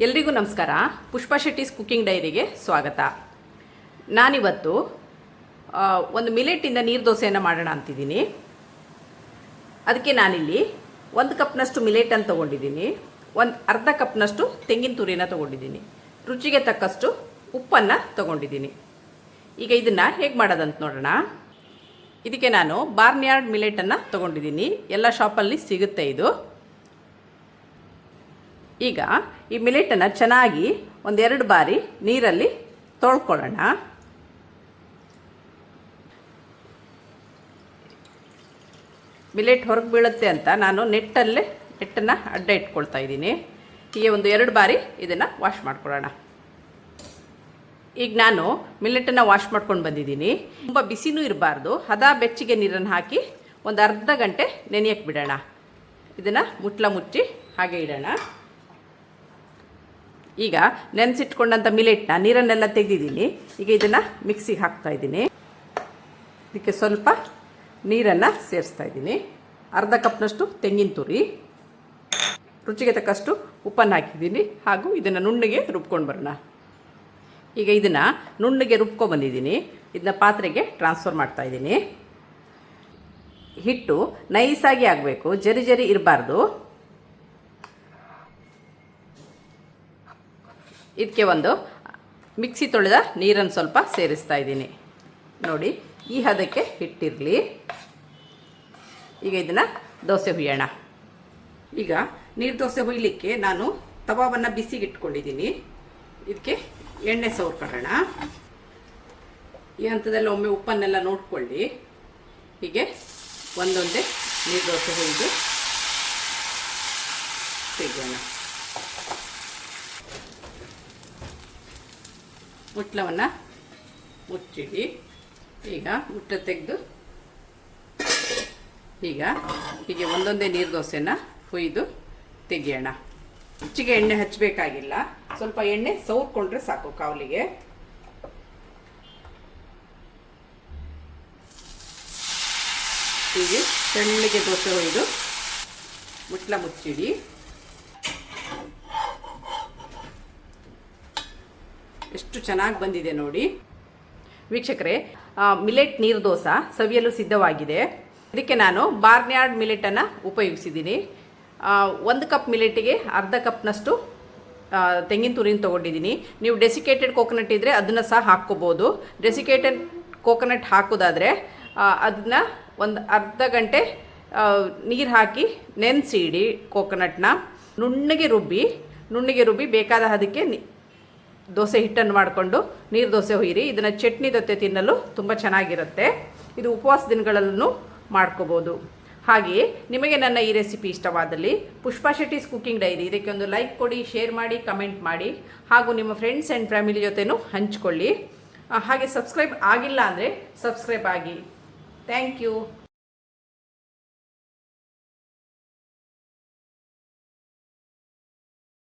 ಎಲ್ರಿಗೂ ನಮಸ್ಕಾರ. ಪುಷ್ಪಾ ಶೆಟ್ಟೀಸ್ ಕುಕಿಂಗ್ ಡೈರಿಗೆ ಸ್ವಾಗತ. ನಾನಿವತ್ತು ಒಂದು ಮಿಲೆಟ್ಟಿಂದ ನೀರು ದೋಸೆಯನ್ನು ಮಾಡೋಣ ಅಂತಿದ್ದೀನಿ. ಅದಕ್ಕೆ ನಾನಿಲ್ಲಿ 1 ಕಪ್ನಷ್ಟು ಮಿಲೆಟನ್ನು ತೊಗೊಂಡಿದ್ದೀನಿ, ಅರ್ಧ ಕಪ್ನಷ್ಟು ತೆಂಗಿನ ತುರಿನ ತೊಗೊಂಡಿದ್ದೀನಿ, ರುಚಿಗೆ ತಕ್ಕಷ್ಟು ಉಪ್ಪನ್ನು ತೊಗೊಂಡಿದ್ದೀನಿ. ಈಗ ಇದನ್ನು ಹೇಗೆ ಮಾಡೋದಂತ ನೋಡೋಣ. ಇದಕ್ಕೆ ನಾನು ಬಾರ್ನ್ಯಾರ್ಡ್ ಮಿಲೆಟನ್ನು ತೊಗೊಂಡಿದ್ದೀನಿ, ಎಲ್ಲ ಶಾಪಲ್ಲಿ ಸಿಗುತ್ತೆ ಇದು. ಈಗ ಈ ಮಿಲೆಟನ್ನು ಚೆನ್ನಾಗಿ 1-2 ಬಾರಿ ನೀರಲ್ಲಿ ತೊಳ್ಕೊಳ್ಳೋಣ. ಮಿಲೆಟ್ ಹೊರಗೆ ಬೀಳುತ್ತೆ ಅಂತ ನಾನು ನೆಟ್ಟನ್ನು ಅಡ್ಡ ಇಟ್ಕೊಳ್ತಾ ಇದ್ದೀನಿ. ಹೀಗೆ 1-2 ಬಾರಿ ಇದನ್ನು ವಾಶ್ ಮಾಡ್ಕೊಳ್ಳೋಣ. ಈಗ ನಾನು ಮಿಲೆಟನ್ನು ವಾಶ್ ಮಾಡ್ಕೊಂಡು ಬಂದಿದ್ದೀನಿ. ತುಂಬ ಬಿಸಿನೂ ಇರಬಾರ್ದು, ಹದ ಬೆಚ್ಚಗೆ ನೀರನ್ನು ಹಾಕಿ ಒಂದು ಅರ್ಧ ಗಂಟೆ ನೆನೆಯಕ್ಕೆ ಬಿಡೋಣ. ಇದನ್ನು ಮುಚ್ಚಿ ಹಾಗೆ ಇಡೋಣ. ಈಗ ನೆನೆಸಿಟ್ಕೊಂಡಂಥ ಮಿಲೆಟ್ನ ನೀರನ್ನೆಲ್ಲ ತೆಗೆದಿದ್ದೀನಿ. ಈಗ ಇದನ್ನು ಮಿಕ್ಸಿಗೆ ಹಾಕ್ತಾ ಇದ್ದೀನಿ. ಇದಕ್ಕೆ ಸ್ವಲ್ಪ ನೀರನ್ನು ಸೇರಿಸ್ತಾ ಇದ್ದೀನಿ. ಅರ್ಧ ಕಪ್ನಷ್ಟು ತೆಂಗಿನ ತುರಿ, ರುಚಿಗೆ ತಕ್ಕಷ್ಟು ಉಪ್ಪನ್ನು ಹಾಕಿದ್ದೀನಿ. ಹಾಗೂ ಇದನ್ನು ನುಣ್ಣಗೆ ರುಬ್ಕೊಂಡು ಬರೋಣ. ಈಗ ಇದನ್ನು ನುಣ್ಣಗೆ ರುಬ್ಕೊಂಡ್ಬಂದಿದ್ದೀನಿ. ಇದನ್ನ ಪಾತ್ರೆಗೆ ಟ್ರಾನ್ಸ್ಫರ್ ಮಾಡ್ತಾ ಇದ್ದೀನಿ. ಹಿಟ್ಟು ನೈಸಾಗಿ ಆಗಬೇಕು, ಜರಿ ಇರಬಾರ್ದು. ಇದಕ್ಕೆ ಒಂದು ಮಿಕ್ಸಿ ತೊಳೆದ ನೀರನ್ನು ಸ್ವಲ್ಪ ಸೇರಿಸ್ತಾ ಇದ್ದೀನಿ. ನೋಡಿ, ಈ ಹದಕ್ಕೆ ಹಿಟ್ಟಿರಲಿ. ಈಗ ಇದನ್ನು ದೋಸೆ ಹುಯ್ಯೋಣ. ಈಗ ನೀರು ದೋಸೆ ಹುಯ್ಲಿಕ್ಕೆ ನಾನು ತವಾವನ್ನು ಬಿಸಿಗೆ ಇಟ್ಕೊಂಡಿದ್ದೀನಿ. ಇದಕ್ಕೆ ಎಣ್ಣೆ ಸವರ್ಕೊಳ್ಳೋಣ. ಈ ಹಂತದಲ್ಲಿ ಒಮ್ಮೆ ಉಪ್ಪನ್ನೆಲ್ಲ ನೋಡ್ಕೊಳ್ಳಿ. ಹೀಗೆ ಒಂದೊಂದೇ ನೀರು ದೋಸೆ ಹುಯ್ದು ತೆಗೆಯೋಣ. ಮುಟ್ಲವನ್ನು ಮುಚ್ಚಿಡಿ. ಈಗ ಮುಟ್ಟ ತೆಗೆದು ಹೀಗೆ ಒಂದೊಂದೇ ನೀರು ದೋಸೆನ ಹುಯ್ದು ತೆಗಿಯೋಣ. ಹೆಚ್ಚಿಗೆ ಎಣ್ಣೆ ಹಚ್ಚಬೇಕಾಗಿಲ್ಲ, ಸ್ವಲ್ಪ ಎಣ್ಣೆ ಸವರ್ಕೊಂಡ್ರೆ ಸಾಕು ಕಾವಲಿಗೆ. ಹೀಗೆ ಸಣ್ಣಗೆ ದೋಸೆ ಹುಯ್ದು ಮುಟ್ಲ ಮುಚ್ಚಿಡಿ. ಎಷ್ಟು ಚೆನ್ನಾಗಿ ಬಂದಿದೆ ನೋಡಿ ವೀಕ್ಷಕರೇ. ಮಿಲೆಟ್ ನೀರು ದೋಸೆ ಸವಿಯಲು ಸಿದ್ಧವಾಗಿದೆ. ಇದಕ್ಕೆ ನಾನು ಬಾರ್ನ್ಯಾರ್ಡ್ ಮಿಲೆಟನ್ನು ಉಪಯೋಗಿಸಿದ್ದೀನಿ. 1 ಕಪ್ ಮಿಲೆಟಿಗೆ ಅರ್ಧ ಕಪ್ನಷ್ಟು ತೆಂಗಿನ ತುರಿನ ತೊಗೊಂಡಿದ್ದೀನಿ. ನೀವು ಡೆಸಿಕೇಟೆಡ್ ಕೋಕೋನಟ್ ಇದ್ದರೆ ಅದನ್ನು ಸಹ ಹಾಕ್ಕೋಬೋದು. ಡೆಸಿಕೇಟೆಡ್ ಕೋಕೋನಟ್ ಹಾಕೋದಾದರೆ ಅದನ್ನು ಒಂದು ಅರ್ಧ ಗಂಟೆ ನೀರು ಹಾಕಿ ನೆನೆಸಿ ಇಡಿ. ಕೋಕೋನಟ್ನ ನುಣ್ಣಗೆ ರುಬ್ಬಿ ಬೇಕಾದ ಅದಕ್ಕೆ ದೋಸೆ ಹಿಟ್ಟನ್ನು ಮಾಡಿಕೊಂಡು ನೀರು ದೋಸೆ ಹುಯ್ಯಿರಿ. ಇದನ್ನು ಚಟ್ನಿ ಜೊತೆ ತಿನ್ನಲು ತುಂಬ ಚೆನ್ನಾಗಿರುತ್ತೆ. ಇದು ಉಪವಾಸ ದಿನಗಳಲ್ಲೂ ಮಾಡ್ಕೋಬೋದು. ಹಾಗೆಯೇ ನಿಮಗೆ ನನ್ನ ಈ ರೆಸಿಪಿ ಇಷ್ಟವಾದಲ್ಲಿ ಪುಷ್ಪಾ ಶೆಟ್ಟೀಸ್ ಕುಕಿಂಗ್ ಡೈರಿ ಇದಕ್ಕೆ ಒಂದು ಲೈಕ್ ಕೊಡಿ, ಶೇರ್ ಮಾಡಿ, ಕಮೆಂಟ್ ಮಾಡಿ. ಹಾಗೂ ನಿಮ್ಮ ಫ್ರೆಂಡ್ಸ್ ಆ್ಯಂಡ್ ಫ್ಯಾಮಿಲಿ ಜೊತೆನೂ ಹಂಚ್ಕೊಳ್ಳಿ. ಹಾಗೆ ಸಬ್ಸ್ಕ್ರೈಬ್ ಆಗಿಲ್ಲ ಅಂದರೆ ಸಬ್ಸ್ಕ್ರೈಬ್ ಆಗಿ. Thank you.